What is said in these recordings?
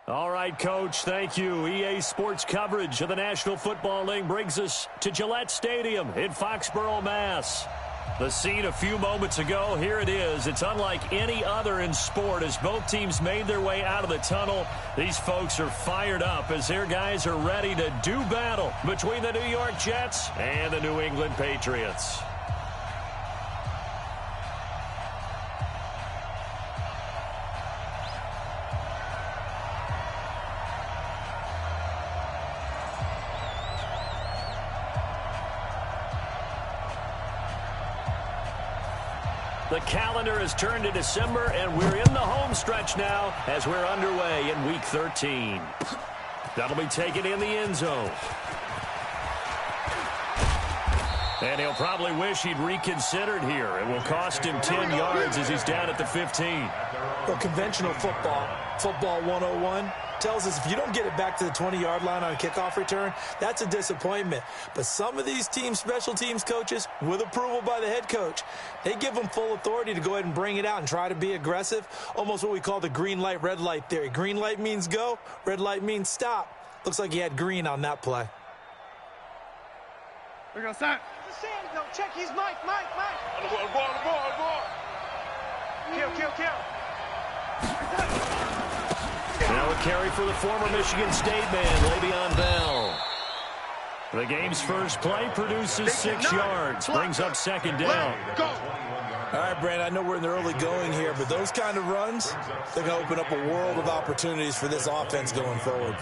All right, Coach, thank you. EA Sports coverage of the National Football League brings us to Gillette Stadium in Foxborough, Mass. The scene a few moments ago, here it is. It's unlike any other in sport as both teams made their way out of the tunnel. These folks are fired up as their guys are ready to do battle between the New York Jets and the New England Patriots. The calendar has turned to December, and we're in the home stretch now as we're underway in Week 13. That'll be taken in the end zone. And he'll probably wish he'd reconsidered here. It will cost him 10 yards as he's down at the 15. Well, conventional football 101, tells us if you don't get it back to the 20-yard line on a kickoff return, that's a disappointment. But some of these special teams coaches, with approval by the head coach, they give them full authority to go ahead and bring it out and try to be aggressive, almost what we call the green light, red light theory. Green light means go, red light means stop. Looks like he had green on that play. We're going to start. Go check his mic. On the ball. Kill. Now a carry for the former Michigan State man, Le'Veon Bell. The game's first play produces 6 yards, brings up second down. Go. All right, Brandon, I know we're in the early going here, but those kind of runs, they're going to open up a world of opportunities for this offense going forward.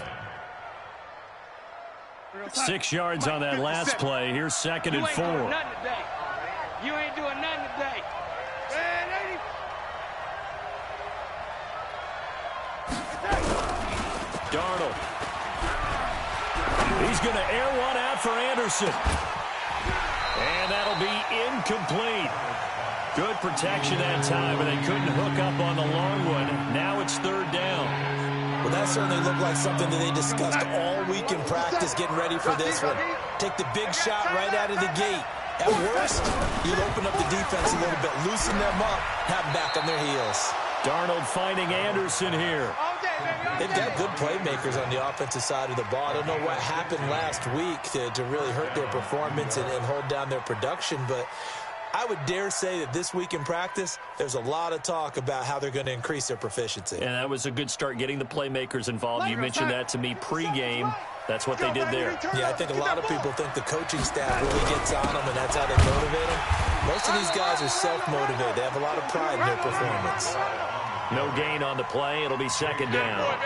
6 yards on that last play. Here's second and 4. You ain't doing nothing today. Darnold. He's going to air one out for Anderson. And that'll be incomplete. Good protection that time, and they couldn't hook up on the long one. Now it's third down. Well, that certainly looked like something that they discussed all week in practice, getting ready for this one. Take the big shot right out of the gate. At worst, you'll open up the defense a little bit, loosen them up, have them back on their heels. Darnold finding Anderson here. They've got good playmakers on the offensive side of the ball. I don't know what happened last week to really hurt their performance and hold down their production, but I would dare say that this week in practice, there's a lot of talk about how they're going to increase their proficiency. And that was a good start, getting the playmakers involved. You mentioned that to me pregame. That's what they did there. Yeah, I think a lot of people think the coaching staff really gets on them, and that's how they motivate them. Most of these guys are self-motivated. They have a lot of pride in their performance. No gain on the play. It'll be second down.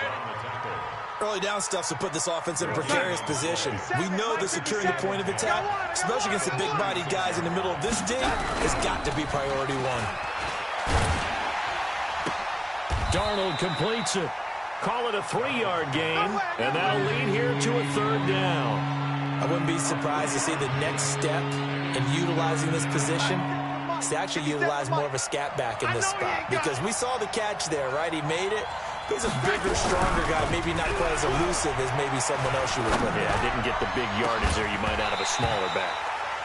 Early down stuff to put this offense in a precarious position. We know that securing the point of attack, especially against the big-bodied guys in the middle of this dig, has got to be priority one. Darnold completes it. Call it a 3-yard gain, and that'll lead here to a third down. I wouldn't be surprised to see the next step in utilizing this position is to actually utilize more of a scat back in this spot, because we saw the catch there, right? He made it. He's a bigger, stronger guy, maybe not quite as elusive as maybe someone else you would put in. Yeah, didn't get the big yardage there you might out of a smaller back.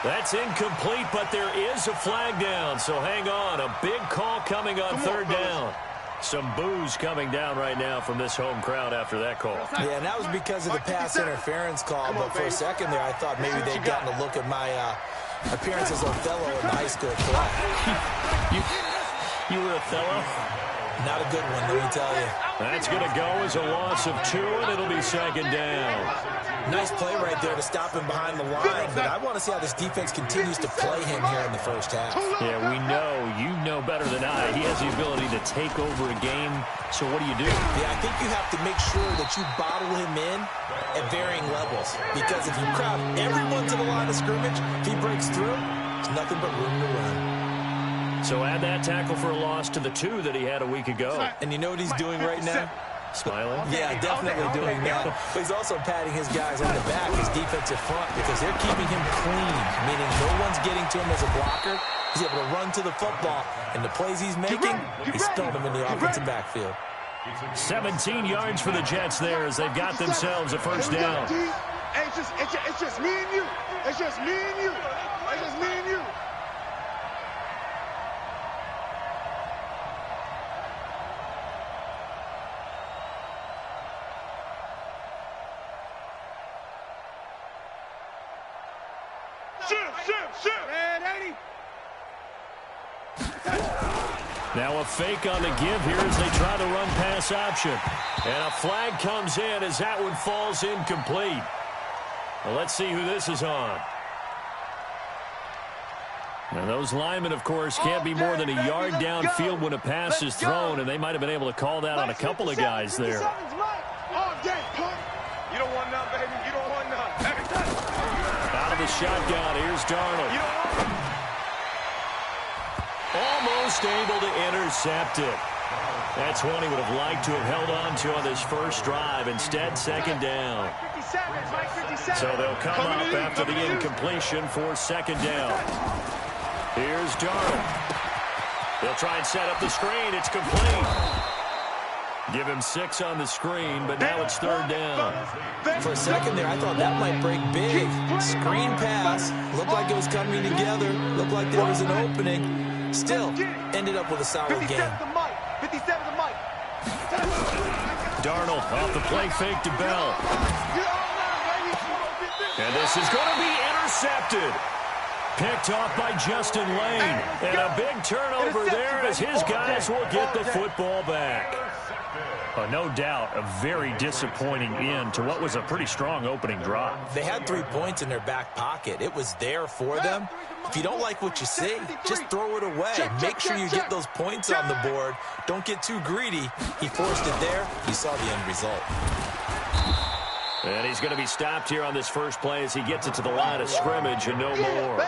That's incomplete, but there is a flag down, so hang on. A big call coming on third down. Some boos coming down right now from this home crowd after that call. Yeah, and that was because of the pass interference call, but for a second there I thought maybe they'd gotten a look at my appearance as Othello in the high school play. You were Othello? Not a good one, let me tell you. That's going to go as a loss of 2, and it'll be second down. Nice play right there to stop him behind the line, but I want to see how this defense continues to play him here in the first half. Yeah, we know. You know better than I. He has the ability to take over a game, so what do you do? Yeah, I think you have to make sure that you bottle him in at varying levels, because if you crowd everyone to the line of scrimmage, if he breaks through, there's nothing but room to run. So add that tackle for a loss to the 2 that he had a week ago. And you know what he's doing right now? Smiling? Yeah, definitely doing that. But he's also patting his guys on the back, his defensive front, because they're keeping him clean, meaning no one's getting to him as a blocker. He's able to run to the football, and the plays he's making, he's throwing them in the offensive backfield. 17 yards for the Jets there as they've got themselves a first down. It's just me and you. It's just me and you. It's just me and you. Now a fake on the give here as they try the run pass option. And a flag comes in as that one falls incomplete. Well, let's see who this is on. And those linemen, of course, can't be more than a yard downfield when a pass is thrown, and they might have been able to call that on a couple of guys there. You don't want none, baby. You don't want none. Out of the shotgun, here's Darnold. Almost able to intercept it. That's one he would have liked to have held on to on this first drive. Instead, second down. So they'll come up after the incompletion for second down. Here's Darnold. They'll try and set up the screen. It's complete. Give him 6 on the screen, but now it's third down. For a second there, I thought that might break big. Screen pass. Looked like it was coming together. Looked like there was an opening. Still, ended up with a solid game. 57 to Mike. Darnold off the play fake to Bell. And this is going to be intercepted. Picked off by Justin Lane. And a big turnover there as his guys will get the football back. No doubt a very disappointing end to what was a pretty strong opening drive. They had 3 points in their back pocket. It was there for them. If you don't like what you see, just throw it away. Make sure you get those points on the board. Don't get too greedy. He forced it there. You saw the end result. And he's going to be stopped here on this first play as he gets it to the line of scrimmage and no more.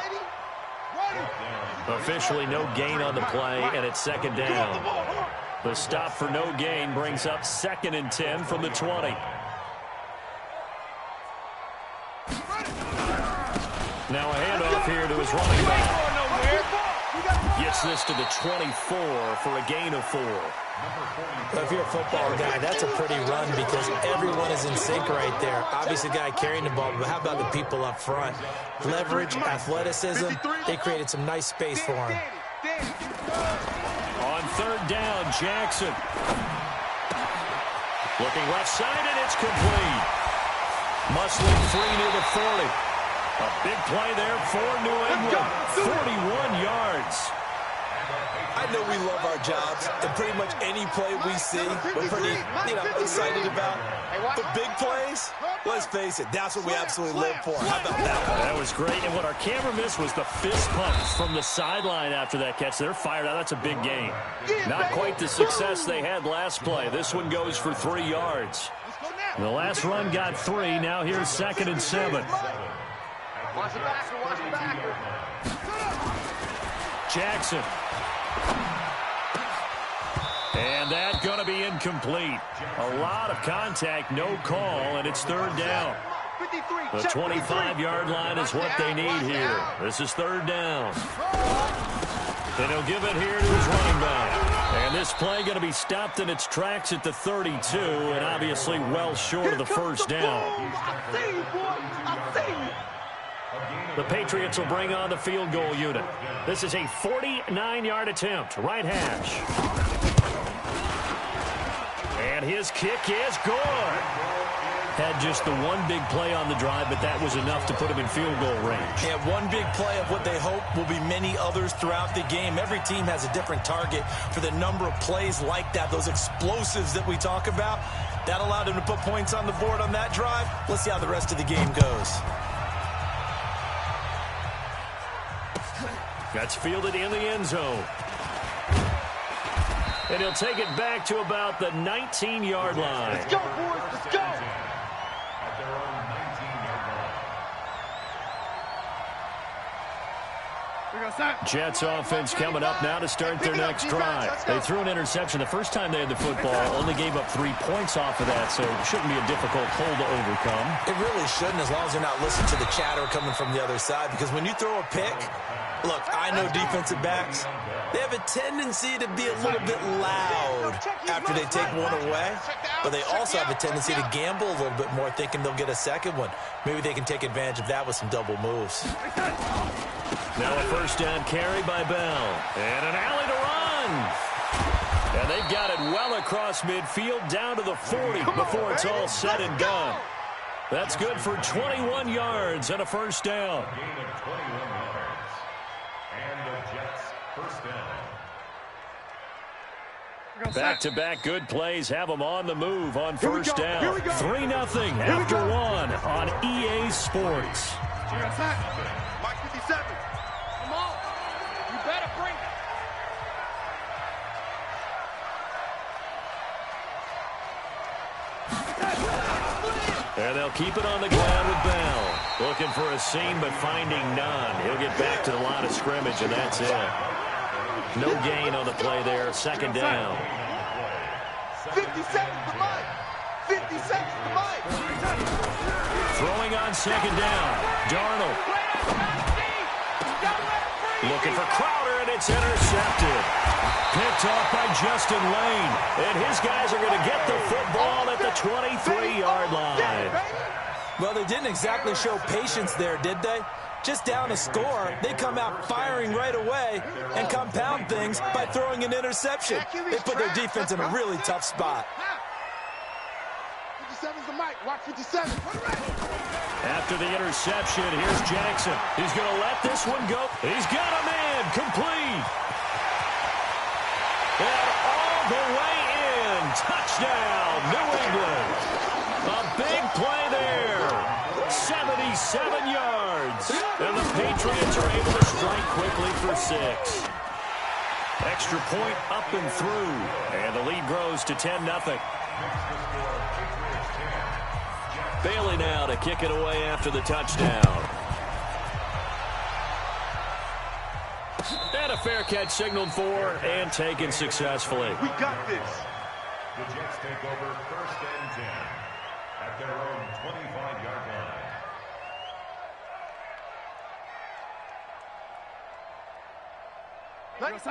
Officially no gain on the play, and it's second down. The stop for no gain brings up 2nd and 10 from the 20. Now a handoff here to his running back. Gets this to the 24 for a gain of 4. Well, if you're a football guy, that's a pretty run because everyone is in sync right there. Obviously, the guy carrying the ball, but how about the people up front? Leverage, athleticism, they created some nice space for him. On third down, Jackson. Looking left side, and it's complete. Musling free near the 40. A big play there for New England. 41 yards. I know we love our jobs, and pretty much any play we see, we're pretty, excited about. But big plays, let's face it, that's what we absolutely live for. How about that one? That was great, and what our camera missed was the fist pump from the sideline after that catch. They're fired out. That's a big gain. Not quite the success they had last play. This one goes for 3 yards. The last run got 3. Now here's 2nd and 7. Watch the backer, watch the backer. Jackson. And that's going to be incomplete. A lot of contact, no call, and it's third down. The 25-yard line is what they need here. This is third down. And he'll give it here to his running back. And this play going to be stopped in its tracks at the 32, and obviously well short of the first down. The Patriots will bring on the field goal unit. This is a 49-yard attempt, right hash. And his kick is good. Had just the one big play on the drive, but that was enough to put him in field goal range. Yeah, one big play of what they hope will be many others throughout the game. Every team has a different target for the number of plays like that, those explosives that we talk about. That allowed him to put points on the board on that drive. Let's see how the rest of the game goes. That's fielded in the end zone. And he'll take it back to about the 19-yard line. Let's go, boys. Let's go. Jets offense coming up now to start their next drive. They threw an interception the first time they had the football, only gave up 3 points off of that, so it shouldn't be a difficult hole to overcome. It really shouldn't, as long as they're not listening to the chatter coming from the other side, because when you throw a pick, look, I know defensive backs, they have a tendency to be a little bit loud after they take one away, but they also have a tendency to gamble a little bit more, thinking they'll get a second one. Maybe they can take advantage of that with some double moves. Now a first down carry by Bell. And an alley to run. And they've got it well across midfield down to the 40 before it's all said and done. That's good for 21 yards and a first down. Gain of 21 yards. And the Jets first down. Back-to-back good plays have them on the move on first down. 3-0 after one on EA Sports. Mike 57. Come on. You better bring it. And they'll keep it on the ground with Bell. Looking for a seam, but finding none. He'll get back to the line of scrimmage, and that's it. No gain on the play there. Second down. 50 seconds to Mike. 50 seconds to Mike. Throwing on second down. Darnold. Looking for Crowder, and it's intercepted. Picked off by Justin Lane. And his guys are going to get the football at the 23-yard line. Well, they didn't exactly show patience there, did they? Just down a score, they come out firing right away and compound things by throwing an interception. They put their defense in a really tough spot. 57's the Mike. Watch 57. After the interception, here's Jackson. He's going to let this one go. He's got a man complete. And all the way in. Touchdown, New England. A big play there. 77 yards. And the Patriots are able to strike quickly for 6. Extra point up and through. And the lead grows to 10-0. Bailey now to kick it away after the touchdown. And a fair catch signaled for and taken successfully. We got this. The Jets take over first and 10 at their own 25-yard line.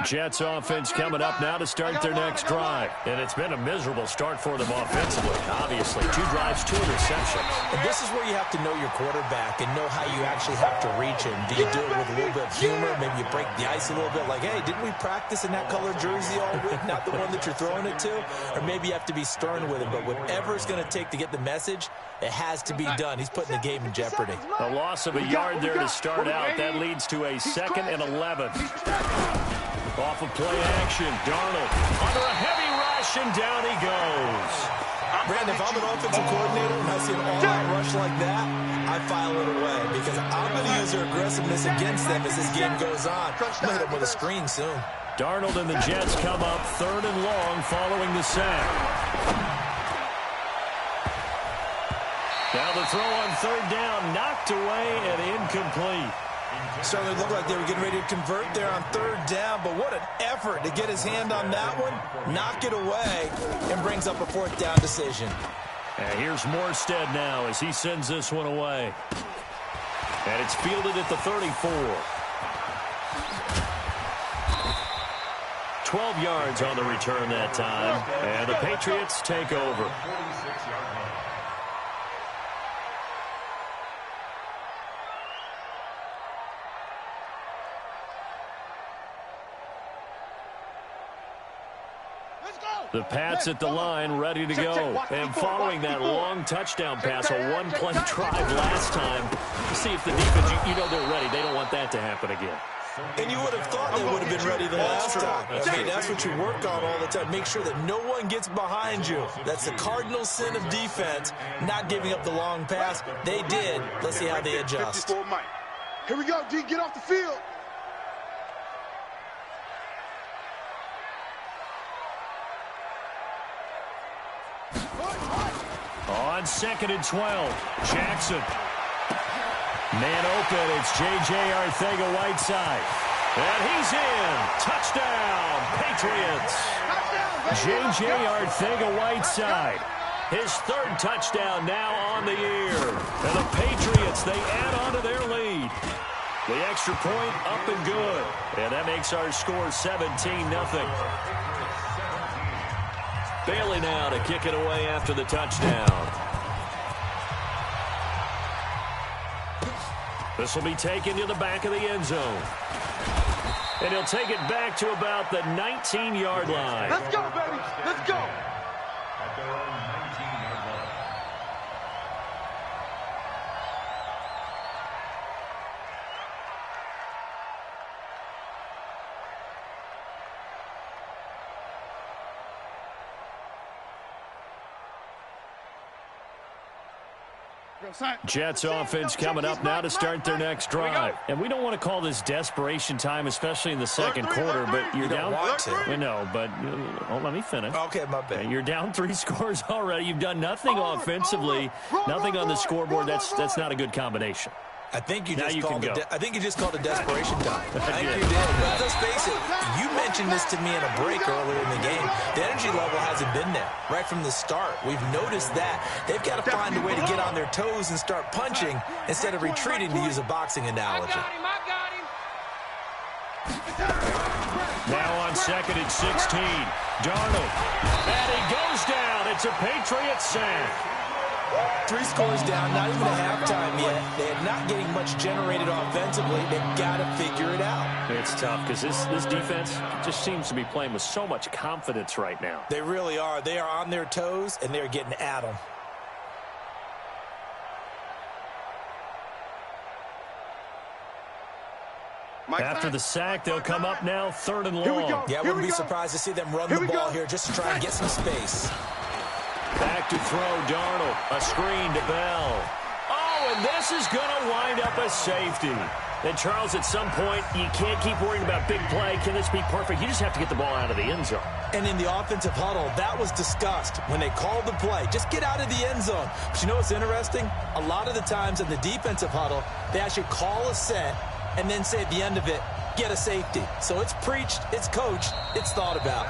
Jets offense coming up now to start their next drive. And it's been a miserable start for them offensively. Obviously, 2 drives, 2 interceptions. And this is where you have to know your quarterback and know how you actually have to reach him. Do you do it with a little bit of humor? Maybe you break the ice a little bit like, hey, didn't we practice in that color jersey all week? Not the one that you're throwing it to? Or maybe you have to be stern with him. But whatever it's going to take to get the message, it has to be done. He's putting the game in jeopardy. A loss of a yard there to start out. That leads to a 2nd and 11. Off of play action, Darnold under a heavy rush, and down he goes. Brandon, if I'm an offensive coordinator and I see an all-out rush like that, I file it away because I'm going to use their aggressiveness against them as this game goes on. I'm going to hit them with a screen soon. Darnold and the Jets come up 3rd and long following the sack. Now the throw on 3rd down, knocked away and incomplete. Certainly looked like they were getting ready to convert there on 3rd down, but what an effort to get his hand on that one, knock it away, and brings up a 4th down decision. And here's Morstead now as he sends this one away. And it's fielded at the 34. 12 yards on the return that time, and the Patriots take over. The Pats at the line, ready to go. And following that long touchdown pass, a one-play drive last time, to see if the defense, you know they're ready. They don't want that to happen again. And you would have thought they would have been ready the last time. I mean, that's what you work on all the time. Make sure that no one gets behind you. That's the cardinal sin of defense, not giving up the long pass. They did. Let's see how they adjust. Here we go, D. Get off the field. On 2nd and 12, Jackson. Man open, it's J.J. Arcega-Whiteside. And he's in. Touchdown, Patriots. J.J. Arcega-Whiteside. His 3rd touchdown now on the year. And the Patriots, they add on to their lead. The extra point up and good. And that makes our score 17-0. Bailey now to kick it away after the touchdown. This will be taken to the back of the end zone. And he'll take it back to about the 19-yard line. Let's go, baby. Let's go. At their own 19-yard line. Jets offense coming up now to start their next drive. And we don't want to call this desperation time, especially in the second quarter, but you're down. I know, but let me finish. Okay, my bad. You're down 3 scores already. You've done nothing offensively, nothing on the scoreboard. That's not a good combination. I think you just called it desperation time. I think you did. But let's face it, you mentioned this to me in a break earlier in the game. The energy level hasn't been there right from the start. We've noticed that. They've got to find a way to get on their toes and start punching instead of retreating, to use a boxing analogy. I got him. Now on 2nd and 16, Darnold. And he goes down. It's a Patriot sack. 3 scores down, not even a halftime yet. They're not getting much generated offensively. They've got to figure it out. It's tough because this defense just seems to be playing with so much confidence right now. They really are. They are on their toes, and they're getting at them. After the sack, they'll come up now 3rd and long. Yeah, I wouldn't be surprised to see them run the ball here just to try and get some space. Back to throw, Darnold. A screen to Bell. Oh, and this is going to wind up a safety. And, Charles, at some point, you can't keep worrying about big play. Can this be perfect? You just have to get the ball out of the end zone. And in the offensive huddle, that was discussed when they called the play. Just get out of the end zone. But you know what's interesting? A lot of the times in the defensive huddle, they actually call a set and then say at the end of it, get a safety. So it's preached, it's coached, it's thought about.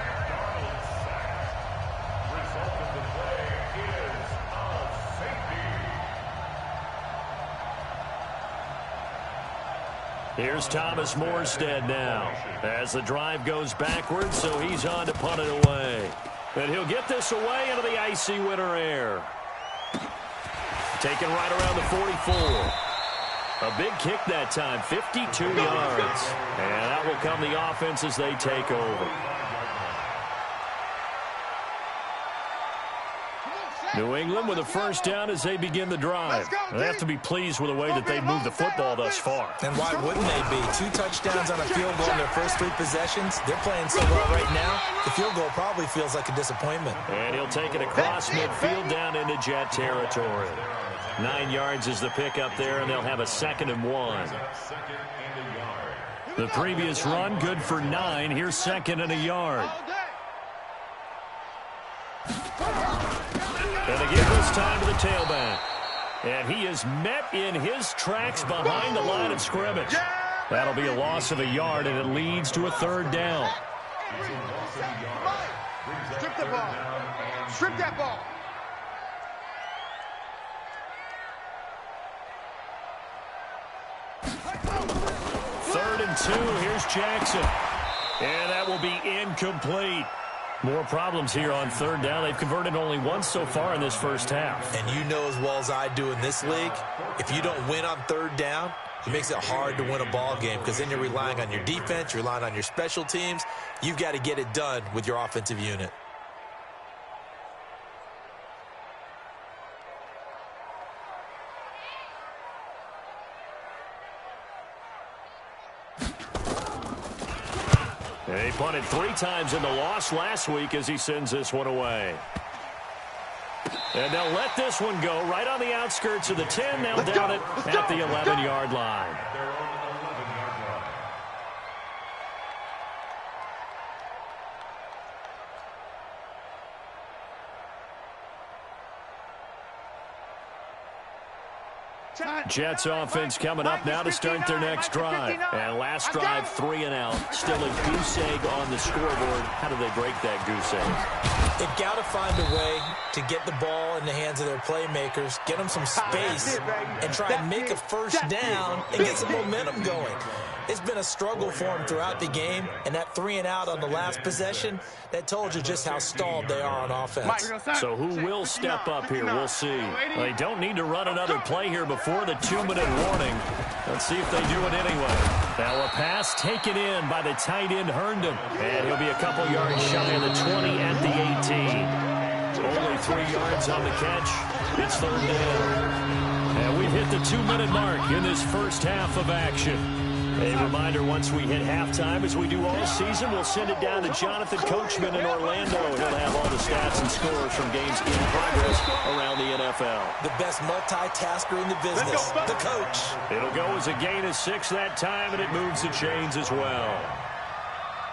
Here's Thomas Morstead now as the drive goes backwards, so he's on to punt it away. And he'll get this away into the icy winter air. Taken right around the 44. A big kick that time, 52 yards. And that will come the offense as they take over. New England with a first down as they begin the drive. They have to be pleased with the way that they've moved the football thus far. And why wouldn't they be? 2 touchdowns on a field goal in their first 3 possessions. They're playing so well right now, the field goal probably feels like a disappointment. And he'll take it across midfield down into Jet territory. 9 yards is the pickup there, and they'll have a 2nd and 1. The previous run, good for 9. Here's 2nd and a yard. And they give this time to the tailback. And he is met in his tracks behind the line of scrimmage. That'll be a loss of a yard, and it leads to a 3rd down. Strip the ball. Strip that ball. Third and 2. Here's Jackson. And that will be incomplete. More problems here on 3rd down. They've converted only once so far in this first half. And you know as well as I do in this league, if you don't win on 3rd down, it makes it hard to win a ball game because then you're relying on your defense, you're relying on your special teams. You've got to get it done with your offensive unit. He punted 3 times in the loss last week as he sends this one away. And they'll let this one go right on the outskirts of the 10. Now down it at the 11-yard line. Jets offense coming up now to start their next drive. And last drive, 3 and out. Still a goose egg on the scoreboard. How do they break that goose egg? They've got to find a way to get the ball in the hands of their playmakers, get them some space, and try and make a first down and get some momentum going. It's been a struggle for them throughout the game, and that 3 and out on the last possession, that told you just how stalled they are on offense. So who will step up here? We'll see. They don't need to run another play here before the 2-minute warning. Let's see if they do it anyway. Now a pass taken in by the tight end Herndon, and he'll be a couple yards shy of the 20 at the 18. Only 3 yards on the catch. It's 3rd down. And we've hit the 2-minute mark in this first half of action. A reminder, once we hit halftime, as we do all season, we'll send it down to Jonathan Coachman in Orlando. He'll have all the stats and scores from games in progress around the NFL. The best multitasker in the business, the coach. It'll go as a gain of 6 that time, and it moves the chains as well.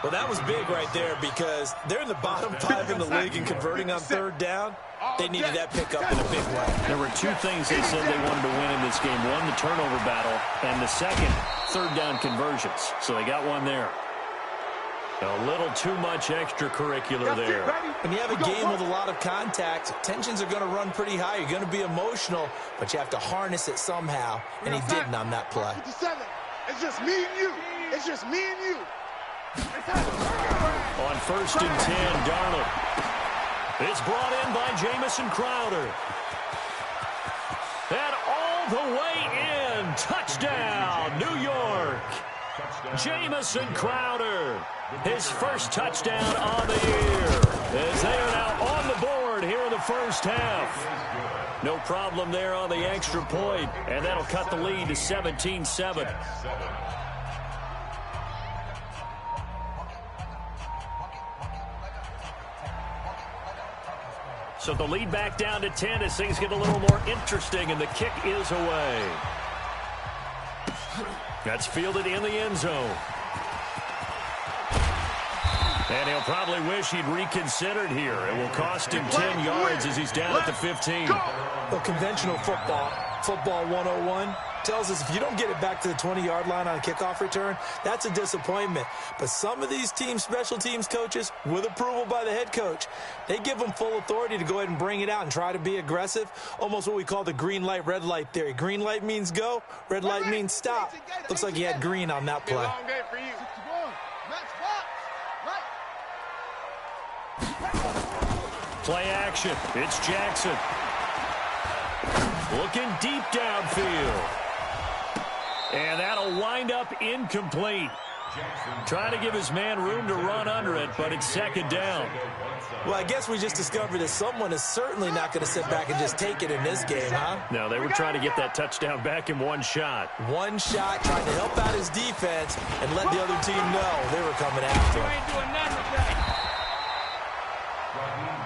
Well, that was big right there because they're in the bottom 5 in the league in converting on third down. They needed that pickup in a big way. There were 2 things they said they wanted to win in this game. One, the turnover battle, and the second, third down conversions. So they got one there. A little too much extracurricular there. When you have a game with a lot of contact, tensions are going to run pretty high. You're going to be emotional, but you have to harness it somehow, and he didn't on that play. It's just me and you. It's just me and you. On 1st and 10, Darnold. It's brought in by Jamison Crowder. And all the way in. Touchdown, New York. Jamison Crowder. His first touchdown on the year. As they are now on the board here in the first half. No problem there on the extra point. And that'll cut the lead to 17-7. So the lead back down to 10 as things get a little more interesting, and the kick is away. That's fielded in the end zone. And he'll probably wish he'd reconsidered here. It will cost him 10 yards as he's down at the 15. Well, conventional football 101, tells us if you don't get it back to the 20-yard line on a kickoff return, that's a disappointment. But some of these special teams coaches, with approval by the head coach, they give them full authority to go ahead and bring it out and try to be aggressive, almost what we call the green light, red light theory. Green light means go, red light means stop. Looks like he had green on that play. Play action. It's Jackson. Looking deep downfield. And that'll wind up incomplete. Trying to give his man room to run under it, but it's second down. Well, I guess we just discovered that someone is certainly not going to sit back and just take it in this game, huh? No, they were trying to get that touchdown back in one shot. One shot, trying to help out his defense and let the other team know they were coming after him.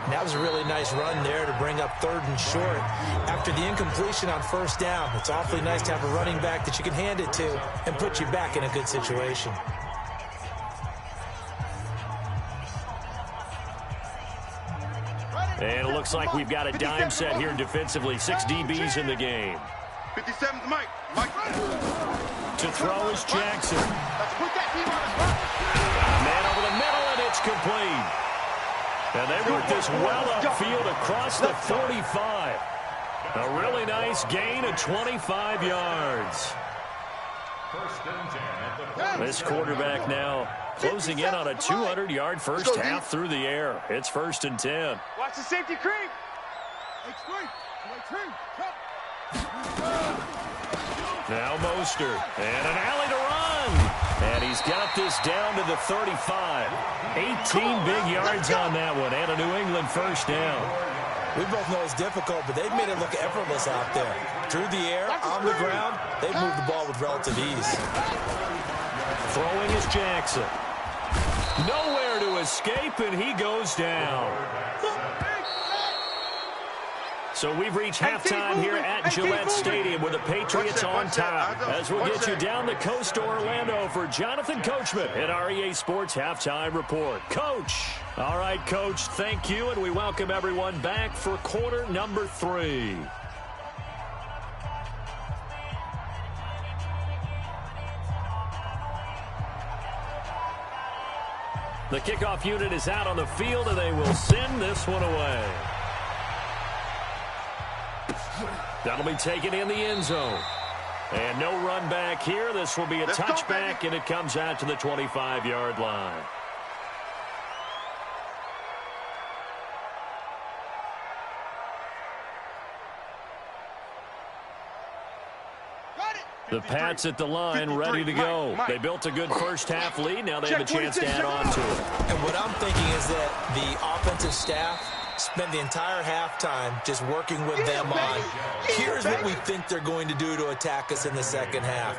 And that was a really nice run there to bring up 3rd and short. After the incompletion on 1st down, it's awfully nice to have a running back that you can hand it to and put you back in a good situation. And it looks like we've got a dime set here defensively. 6 DBs in the game. 57's Mike. Mike. To throw is Jackson. Man over the middle, and it's complete. And they work this well upfield across the 45. A really nice gain of 25 yards. This quarterback now closing in on a 200-yard first half through the air. It's 1st and 10. Watch the safety creep. Now Mostert. And an alley to run. And he's got this down to the 35. 18 big yards on that one. And a New England first down. We both know it's difficult, but they've made it look effortless out there. Through the air, on the ground, they've moved the ball with relative ease. Throwing is Jackson. Nowhere to escape, and he goes down. So we've reached halftime here at Gillette Stadium with the Patriots on top. As we'll get you down the coast to Orlando for Jonathan Coachman at our EA Sports Halftime Report. Coach. All right, Coach, thank you, and we welcome everyone back for quarter number 3. The kickoff unit is out on the field, and they will send this one away. That'll be taken in the end zone. And no run back here. This will be a touchback, and it comes out to the 25-yard line. The Pats at the line, ready to go. They built a good first half lead. Now they have a chance to add on to it. And what I'm thinking is that the offensive staff spent the entire halftime just working with them on, here's what we think they're going to do to attack us in the second half.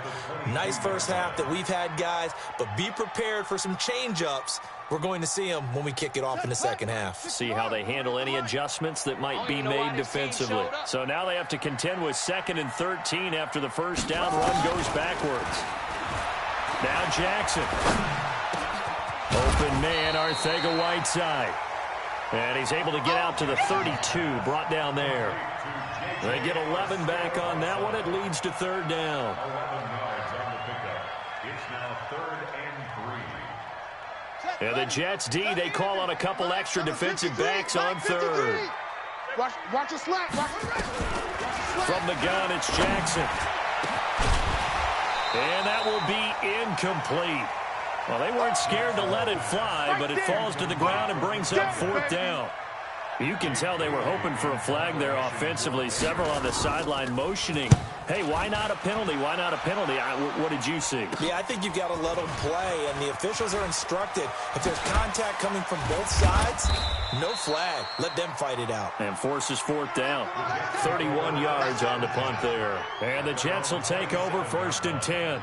Nice first half that we've had, guys, but be prepared for some change-ups. We're going to see them when we kick it off in the second half. See how they handle any adjustments that might be made defensively. So now they have to contend with 2nd and 13 after the first down run goes backwards. Now Jackson. Open man, Arcega-Whiteside. And he's able to get out to the 32, brought down there. They get 11 back on that one. It leads to 3rd down. 11 yards on the pickup. It's now 3rd and 3. And the Jets D, they call on a couple extra defensive backs on 3rd. Watch a slack. From the gun, it's Jackson. And that will be incomplete. Well, they weren't scared to let it fly, but it falls to the ground and brings up 4th down. You can tell they were hoping for a flag there offensively. Several on the sideline motioning. Hey, why not a penalty? Why not a penalty? What did you see? Yeah, I think you've got to let them play, and the officials are instructed. If there's contact coming from both sides, no flag. Let them fight it out. And forces 4th down. 31 yards on the punt there. And the Jets will take over 1st and 10.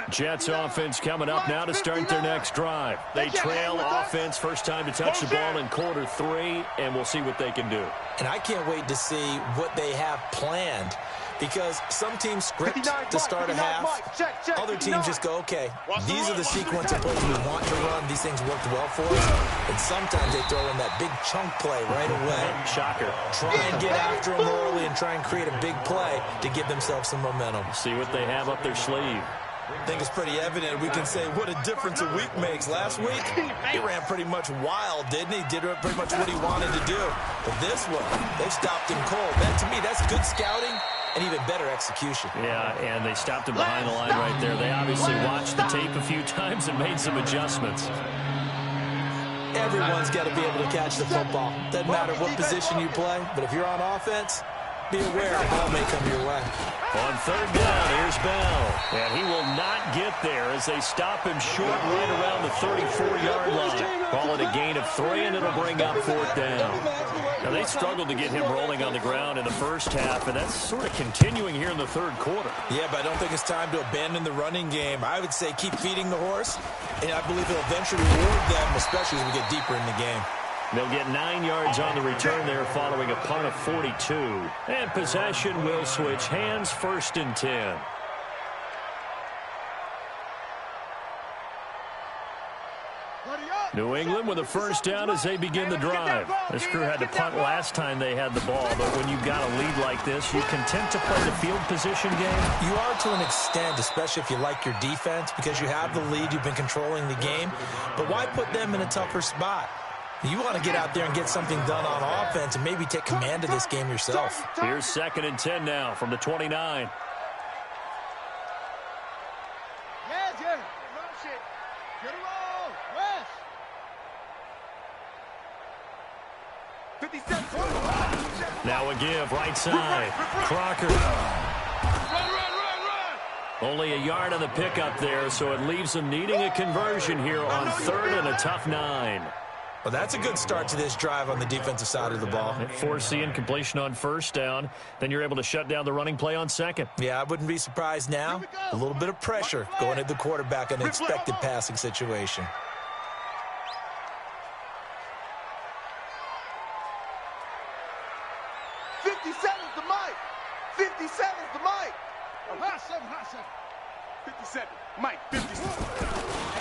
Jets offense coming up now to start their next drive. They trail offense, first time to touch the ball in quarter 3, and we'll see what they can do. And I can't wait to see what they have planned, because some teams script to start a half. Other teams just go, okay, these are the sequence of plays we want to run. These things worked well for us. And sometimes they throw in that big chunk play right away. Shocker. Try and get after them early and try and create a big play to give themselves some momentum. See what they have up their sleeve. I think it's pretty evident. We can say what a difference a week makes. Last week, he ran pretty much wild, didn't he? Did pretty much what he wanted to do. But this one, they stopped him cold. That, to me, that's good scouting and even better execution. Yeah, and they stopped him behind the line right there. They obviously watched the tape a few times and made some adjustments. Everyone's got to be able to catch the football. Doesn't matter what position you play, but if you're on offense, be aware the ball may come your way. On 3rd down, here's Bell. And he will not get there as they stop him short right around the 34-yard line. Call it a gain of 3, and it'll bring up 4th down. Now, they struggled to get him rolling on the ground in the first half, and that's sort of continuing here in the 3rd quarter. Yeah, but I don't think it's time to abandon the running game. I would say keep feeding the horse, and I believe it'll eventually reward them, especially as we get deeper in the game. They'll get 9 yards on the return there following a punt of 42. And possession will switch hands, 1st and 10. New England with a first down as they begin the drive. This crew had to punt last time they had the ball, but when you've got a lead like this, you content to play the field position game? You are to an extent, especially if you like your defense, because you have the lead, you've been controlling the game. But why put them in a tougher spot? You want to get out there and get something done on offense and maybe take command of this game yourself. Here's 2nd and 10 now from the 29. Now a give, right side. Crocker. Only a yard on the pickup there, so it leaves them needing a conversion here on 3rd and a tough 9. Well, that's a good start to this drive on the defensive side of the ball. Force the incompletion on 1st down. Then you're able to shut down the running play on 2nd. Yeah, I wouldn't be surprised now. A little bit of pressure going at the quarterback in an expected passing situation.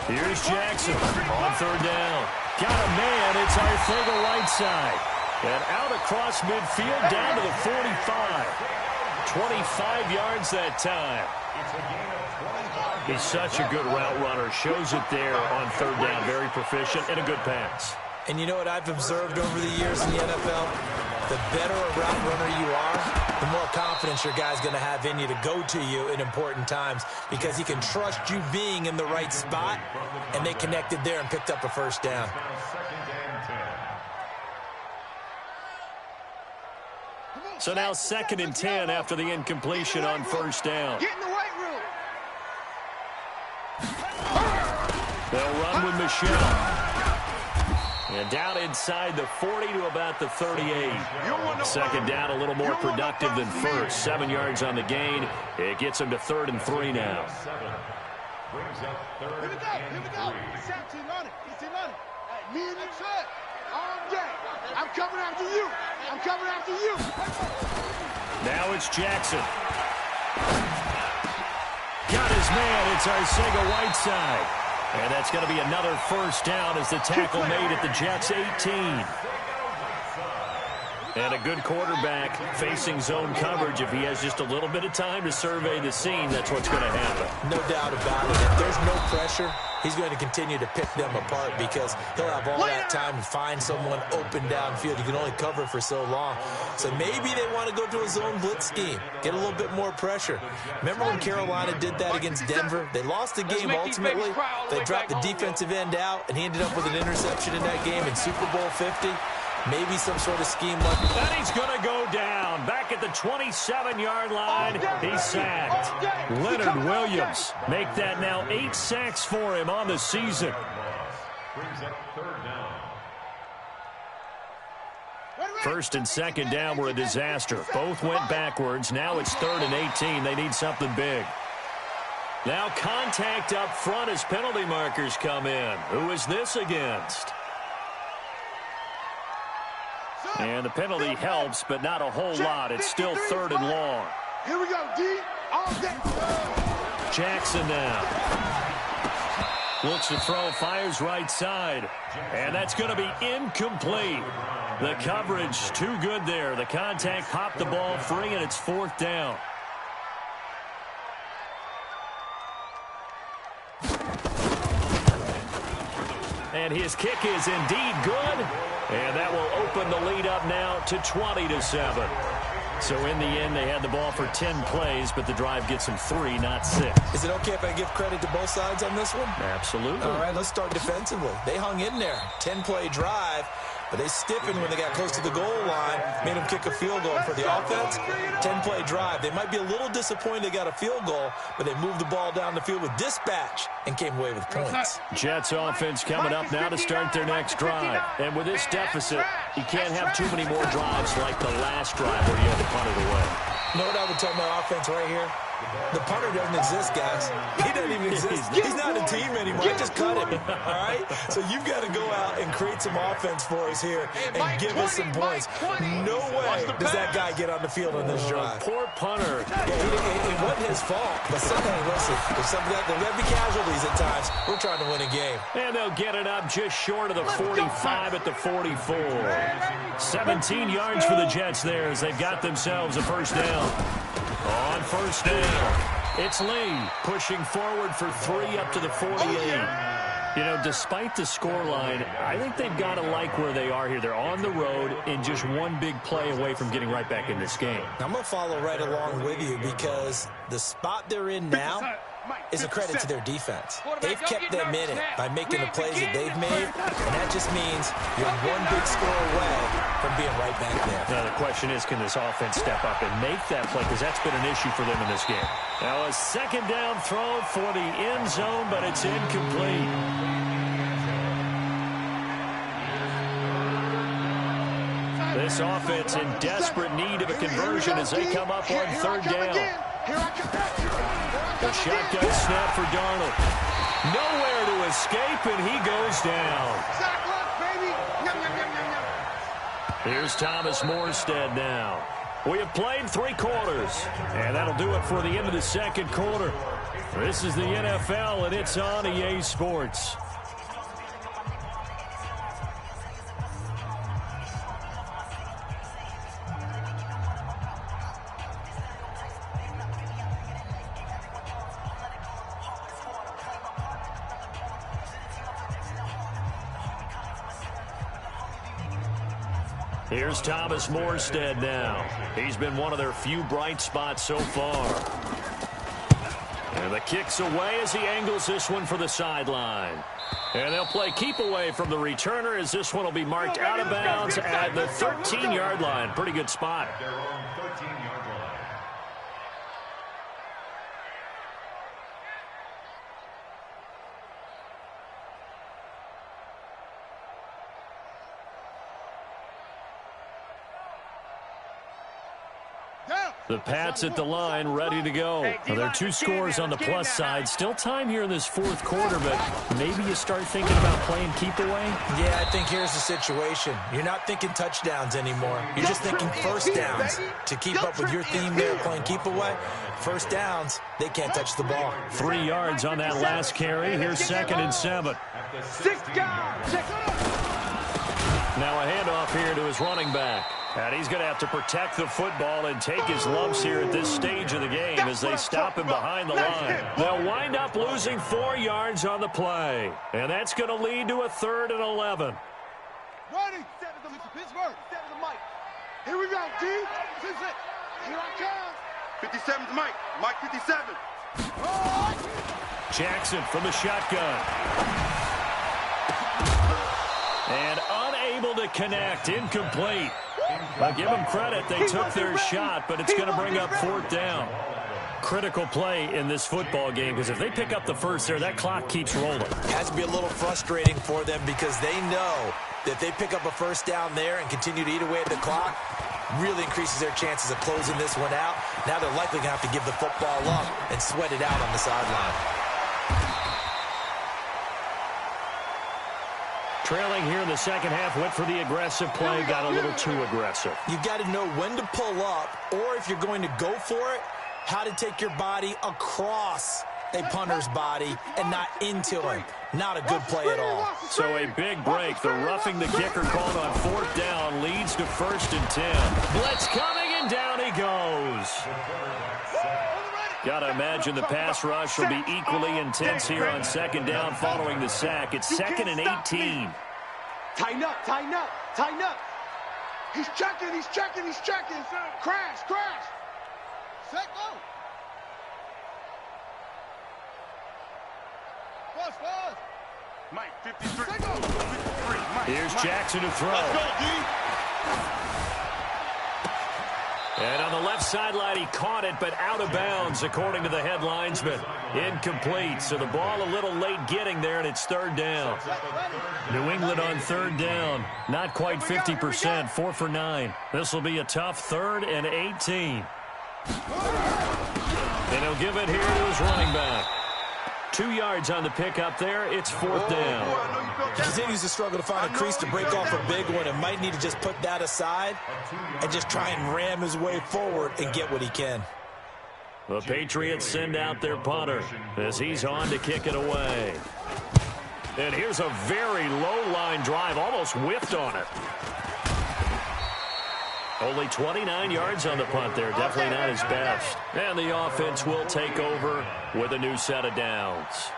Here's Jackson on 3rd down. Got a man. It's Arcega-Whiteside. And out across midfield down to the 45. 25 yards that time. He's such a good route runner. Shows it there on 3rd down. Very proficient and a good pass. And you know what I've observed over the years in the NFL? The better a route runner you are, the more confidence your guy's going to have in you to go to you in important times, because he can trust you being in the right spot, and they connected there and picked up a first down. So now 2nd and 10 after the incompletion on 1st down. Get in the weight room. They'll run with Michelle. And down inside the 40 to about the 38. Second down, a little more productive than first. 7 yards on the gain. It gets them to 3rd and 3 now. Brings up 3rd Here we go. and Here we go. 3. He's in on it. He's in on it. Hey, me and you said all day. I'm coming after you. I'm coming after you. Now it's Jackson. Got his man. It's Arcega-Whiteside. And that's going to be another first down as the tackle made at the Jets' 18. And a good quarterback facing zone coverage. If he has just a little bit of time to survey the scene, that's what's going to happen. No doubt about it. If there's no pressure, he's going to continue to pick them apart because he'll have all that time to find someone open downfield. You can only cover for so long. So maybe they want to go to a zone blitz scheme, get a little bit more pressure. Remember when Carolina did that against Denver? They lost the game ultimately. They dropped the defensive end out, and he ended up with an interception in that game in Super Bowl 50. Maybe some sort of scheme like that. And he's going to go down. Back at the 27-yard line. He's sacked. Leonard Williams make that now 8 sacks for him on the season. Brings up 3rd down. 1st and 2nd down were a disaster. Both went backwards. Now it's 3rd and 18. They need something big. Now contact up front as penalty markers come in. Who is this against? And the penalty helps, but not a whole lot. It's still 3rd and long. Here we go, D. All day. Jackson now. Looks to throw, fires right side. And that's going to be incomplete. The coverage too good there. The contact popped the ball free, and it's 4th down. And his kick is indeed good. And that will open the lead up now to 20-7. So in the end, they had the ball for 10 plays, but the drive gets them 3, not 6. Is it okay if I give credit to both sides on this one? Absolutely. All right, let's start defensively. They hung in there. 10-play drive, but they stiffened when they got close to the goal line, made them kick a field goal. For the offense, 10-play drive. They might be a little disappointed they got a field goal, but they moved the ball down the field with dispatch and came away with points. Jets offense coming up now to start their next drive. And with this deficit, you can't have too many more drives like the last drive where you had to punt it away. You know what I would tell my offense right here? The punter doesn't exist, guys. He doesn't even exist. He's not a team anymore. I just cut him, all right? So you've got to go out and create some offense for us here and give us some points. No way does that guy get on the field on this drive. Poor punter. Yeah, it wasn't his fault. But sometimes, listen, if something like there's going to be casualties at times, we're trying to win a game. And they'll get it up just short of the 45 at the 44. 17 yards for the Jets there as they've got themselves a first down. On first down, it's Lee pushing forward for 3 up to the 48. You know, despite the scoreline, I think they've got to like where they are here. They're on the road and just one big play away from getting right back in this game. I'm going to follow right along with you because the spot they're in now is a credit to their defense. They've kept them in it by making the plays that they've made, and that just means you're one big score away from being right back there. Now, the question is, can this offense step up and make that play? Because that's been an issue for them in this game. Now, a second down throw for the end zone, but it's incomplete. This offense in desperate need of a conversion as they come up on 3rd down. The shotgun snap for Darnold. Nowhere to escape, and he goes down. Here's Thomas Morstead now. We have played 3 quarters, and that'll do it for the end of the 2nd quarter. This is the NFL, and it's on EA Sports. Here's Thomas Morstead now. He's been one of their few bright spots so far. And the kick's away as he angles this one for the sideline. And they'll play keep away from the returner as this one will be marked out of bounds at the 13-yard line. Pretty good spot. Their own 13-yard line. The Pats at the line, ready to go. Well, there are 2 scores on the plus side. Still time here in this fourth quarter, but maybe you start thinking about playing keep away? Yeah, I think here's the situation. You're not thinking touchdowns anymore. You're just thinking first downs. To keep up with your theme there, playing keep away, first downs, they can't touch the ball. 3 yards on that last carry. Here's 2nd and 7. 6 down. Now a handoff here to his running back. And he's going to have to protect the football and take his lumps here at this stage of the game as they stop him behind the line. They'll wind up losing 4 yards on the play. And that's going to lead to a 3rd and 11. Ready. Pittsburgh. Here we go, D. This is it. Here I come. 57's Mike. Mike 57. Jackson from the shotgun. And unable to connect. Incomplete. Well, give them credit. They took their shot, but it's going to bring up 4th down. Critical play in this football game, because if they pick up the first there, that clock keeps rolling. It has to be a little frustrating for them because they know that if they pick up a first down there and continue to eat away at the clock, really increases their chances of closing this one out. Now they're likely going to have to give the football up and sweat it out on the sideline. Trailing here in the second half, went for the aggressive play, got a little too aggressive. You've got to know when to pull up, or if you're going to go for it, how to take your body across a punter's body and not into him. Not a good play at all. So a big break. The roughing the kicker called on 4th down leads to 1st and 10. Blitz coming, and down he goes. Got to imagine the pass rush will be equally intense here on 2nd down following the sack. It's 2nd and 18. Tighten up, tighten up, tighten up. He's checking, he's checking, he's checking. Crash, crash. Set, go. Buzz. Mike 53. 53. Mike. Here's Jackson to throw. Let's go, D. And on the left sideline, he caught it, but out of bounds, according to the head linesman. Incomplete, so the ball a little late getting there, and it's 3rd down. New England on 3rd down. Not quite 50%, 4 for 9. This will be a tough 3rd and 18. And he'll give it here to his running back. 2 yards on the pickup there. It's 4th down. He continues to struggle to find a crease to break off a big one and might need to just put that aside and just try and ram his way forward and get what he can. The Patriots send out their punter as he's on to kick it away. And here's a very low-line drive, almost whiffed on it. Only 29 yards on the punt there. Definitely not his best. And the offense will take over with a new set of downs.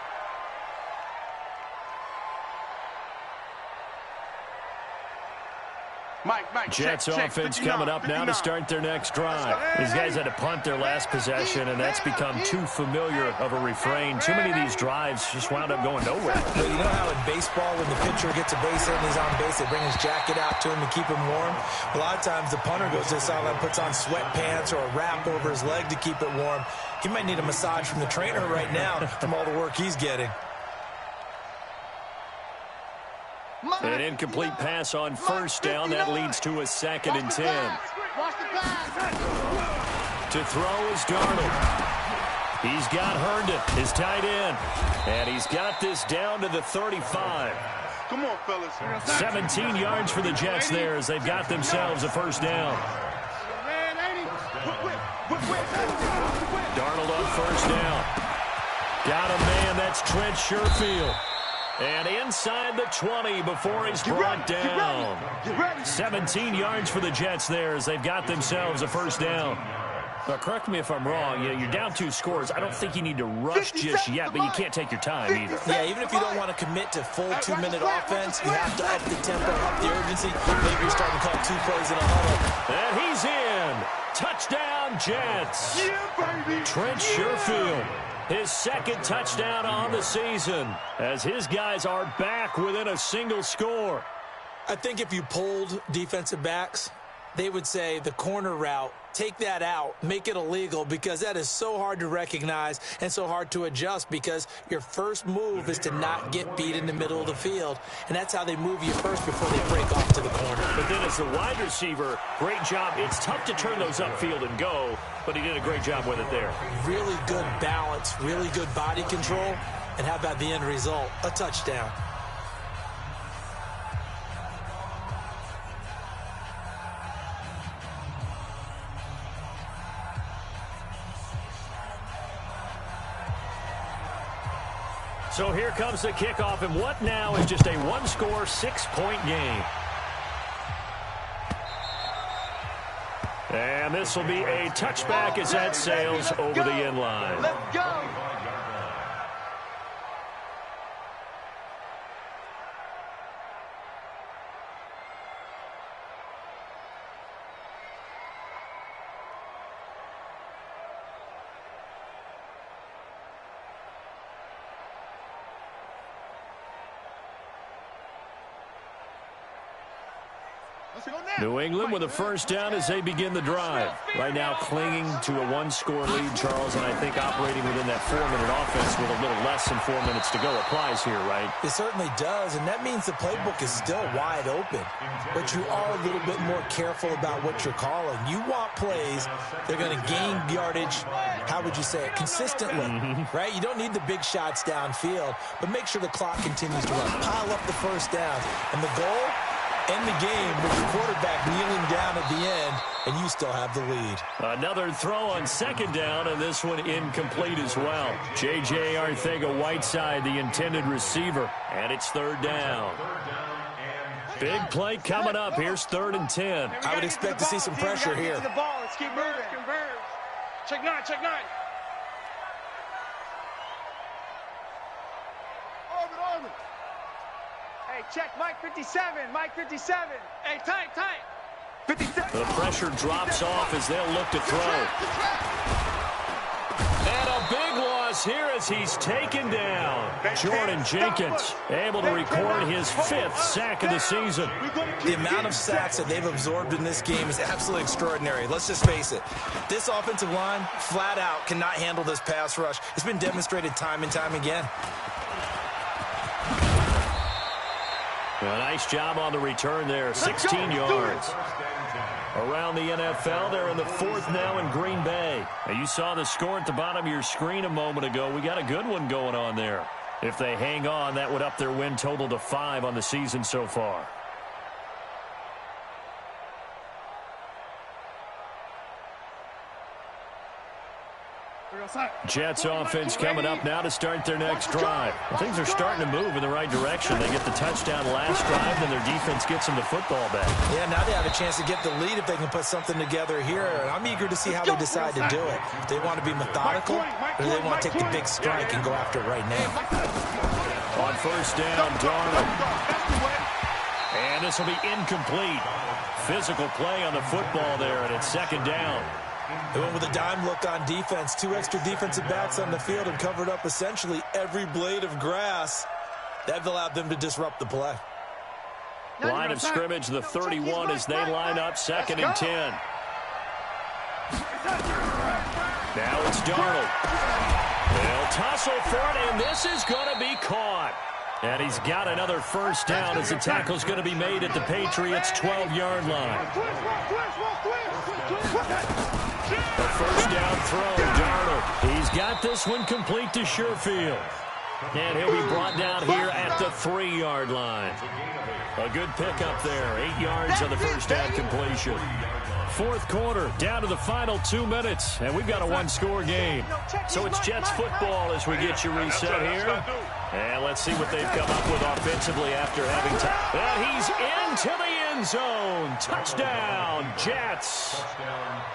Mike, Jets offense coming up now to start their next drive. These guys had to punt their last possession, and that's become too familiar of a refrain. Too many of these drives just wound up going nowhere. But you know how in baseball, when the pitcher gets a base hit and he's on base, they bring his jacket out to him to keep him warm? A lot of times the punter goes to the sideline, puts on sweatpants or a wrap over his leg to keep it warm. He might need a massage from the trainer right now from all the work he's getting. An incomplete pass on 1st down. That leads to a 2nd and 10. To throw is Darnold. He's got Herndon, his tight end. And he's got this down to the 35. Come on, fellas. 17 yards for the Jets there as they've got themselves a 1st down. Darnold on 1st down. Got a man. That's Trent Sherfield. And inside the 20 before he's brought down. 17 yards for the Jets there as they've got themselves a 1st down. Now, correct me if I'm wrong. You're down 2 scores. I don't think you need to rush just yet, but you can't take your time either. Yeah, even if you don't want to commit to full 2-minute offense, you have to up the tempo, up the urgency. Maybe you're starting to call 2 plays in a huddle. And he's in. Touchdown, Jets. Yeah, baby. Trent Sherfield. His 2nd touchdown on the season as his guys are back within a single score. I think if you pulled defensive backs they would say the corner route, take that out, make it illegal, because that is so hard to recognize and so hard to adjust, because your first move is to not get beat in the middle of the field, and that's how they move you first before they break off to the corner. But then as the wide receiver, great job. It's tough to turn those upfield and go, but he did a great job with it there. Really good balance, really good body control, and how about the end result? A touchdown. So here comes the kickoff, and what now is just a one-score, 6-point game. And this will be a touchback as that sails over the end line. Let's go. New England with a first down as they begin the drive. Right now clinging to a one-score lead, Charles, and I think operating within that 4-minute offense with a little less than 4 minutes to go applies here, right? It certainly does, and that means the playbook is still wide open. But you are a little bit more careful about what you're calling. You want plays, they're going to gain yardage, how would you say it, consistently, right? You don't need the big shots downfield, but make sure the clock continues to run. Pile up the first down, and the goal, end the game with the quarterback kneeling down at the end, and you still have the lead. Another throw on second down, and this one incomplete as well. J.J. Arcega-Whiteside, the intended receiver, and it's third down. Big play coming up. Here's 3rd and 10. I would expect to see some pressure here. The ball. Let's keep moving. Check 9. Check 9. Orbit. Hey, check Mike 57. Mike 57. Hey, tight. 57. The pressure drops off as they'll look to throw. And a big loss here as he's taken down. Jordan Jenkins able to record his 5th sack of the season. The amount of sacks that they've absorbed in this game is absolutely extraordinary. Let's just face it. This offensive line, flat out, cannot handle this pass rush. It's been demonstrated time and time again. A nice job on the return there, 16 yards. Around the NFL, they're in the 4th now in Green Bay. Now, you saw the score at the bottom of your screen a moment ago. We got a good one going on there. If they hang on, that would up their win total to 5 on the season so far. Jets offense coming up now to start their next drive. Well, things are starting to move in the right direction. They get the touchdown last drive, then their defense gets them the football back. Yeah, now they have a chance to get the lead if they can put something together here. And I'm eager to see how they decide to do it. Do they want to be methodical, or do they want to take the big strike and go after it right now? On first down, Darnold. And this will be incomplete. Physical play on the football there, and it's 2nd down. They went with a dime look on defense. 2 extra defensive backs on the field and covered up essentially every blade of grass. That allowed them to disrupt the play. Line of scrimmage, the 31 as they line up, 2nd and 10. Now it's Darnold. They'll tussle for it, and this is going to be caught. And he's got another first down as the tackle's going to be made at the Patriots' 12-yard line. The first down throw, Darnold. He's got this one complete to Sherfield. And he'll be brought down here at the 3-yard line. A good pickup there. 8 yards on the first down completion. 4th quarter, down to the final 2 minutes, and we've got a one-score game. So it's Jets football as we get you reset here. And let's see what they've come up with offensively after having time. And he's into the end zone. Touchdown, Jets.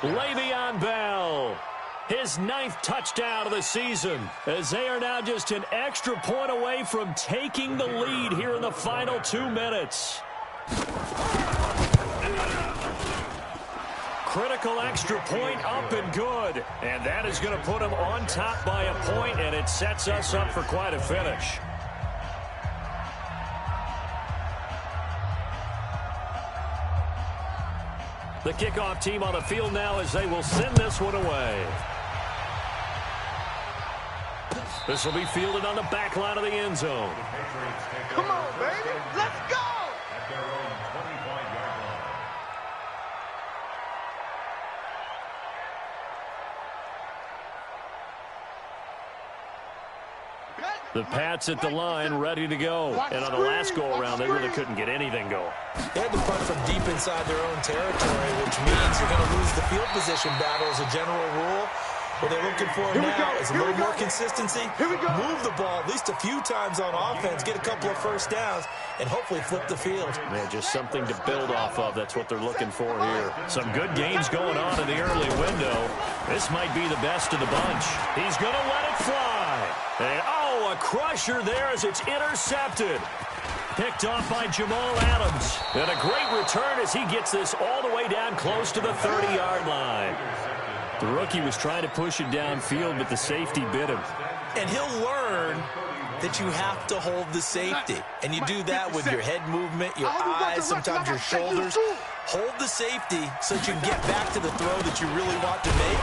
Le'Veon Bell, his 9th touchdown of the season, as they are now just an extra point away from taking the lead here in the final 2 minutes. Critical extra point up and good. And that is going to put them on top by a point, and it sets us up for quite a finish. The kickoff team on the field now as they will send this one away. This will be fielded on the back line of the end zone. Come on, baby. Let's go. At their own 25-yard line. The Pats at the line, ready to go. And on the last go-around, they really couldn't get anything going. They had to punt from deep inside their own territory, which means you're going to lose the field position battle as a general rule. What they're looking for now is a little more consistency. Move the ball at least a few times on offense, get a couple of first downs, and hopefully flip the field. Man, just something to build off of. That's what they're looking for here. Some good games going on in the early window. This might be the best of the bunch. He's going to let it fly. And, oh, a crusher there as it's intercepted. Picked off by Jamal Adams. And a great return as he gets this all the way down close to the 30-yard line. The rookie was trying to push it downfield, but the safety bit him. And he'll learn that you have to hold the safety. And you do that with your head movement, your eyes, sometimes your shoulders. Hold the safety so that you can get back to the throw that you really want to make.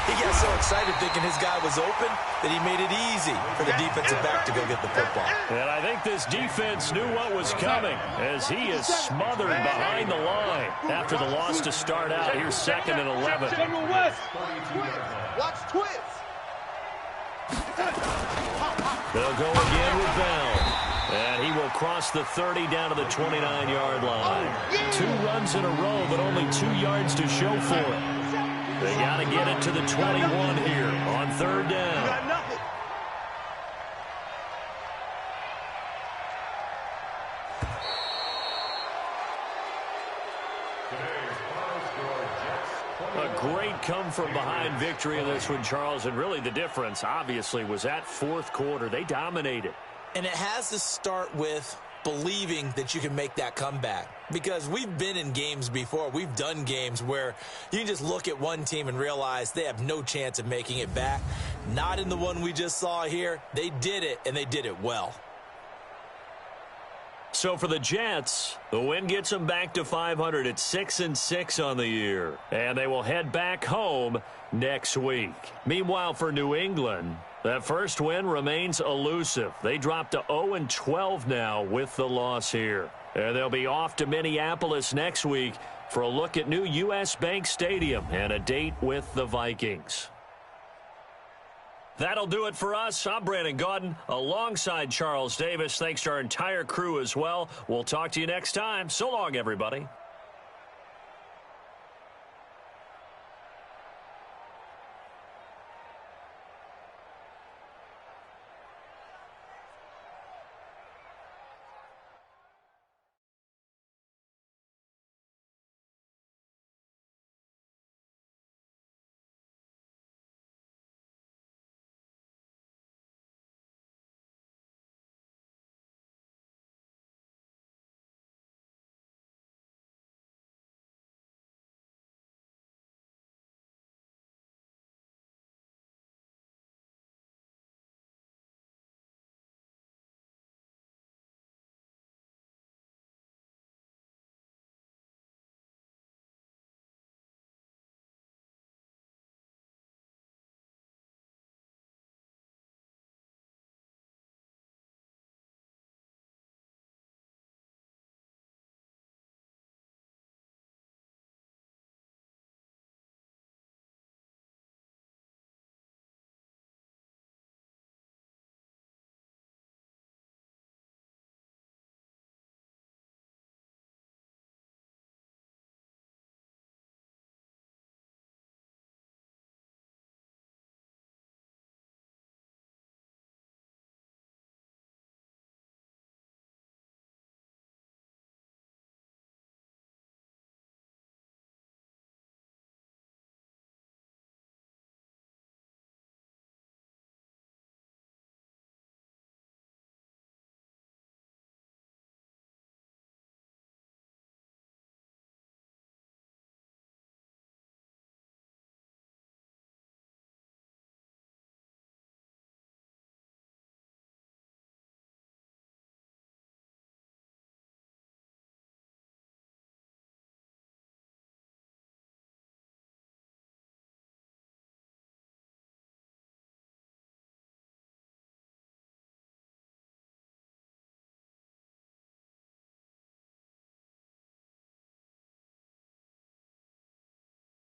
He got so excited thinking his guy was open that he made it easy for the defensive back to go get the football. And I think this defense knew what was coming as he is smothered behind the line after the loss to start out. Here's 2nd and 11. Watch twist. They'll go again with Bell. And he will cross the 30 down to the 29-yard line. 2 runs in a row, but only 2 yards to show for it. They got to get it to the 21 here on 3rd down. Got nothing. A great come-from-behind victory in this one, Charles. And really the difference, obviously, was that 4th quarter. They dominated. And it has to start with believing that you can make that comeback. Because we've been in games before. We've done games where you can just look at one team and realize they have no chance of making it back. Not in the one we just saw here. They did it, and they did it well. So for the Jets, the win gets them back to 500 at 6-6 on the year. And they will head back home next week. Meanwhile, for New England, that first win remains elusive. They dropped to 0-12 now with the loss here. And they'll be off to Minneapolis next week for a look at new U.S. Bank Stadium and a date with the Vikings. That'll do it for us. I'm Brandon Gaudin alongside Charles Davis. Thanks to our entire crew as well. We'll talk to you next time. So long, everybody.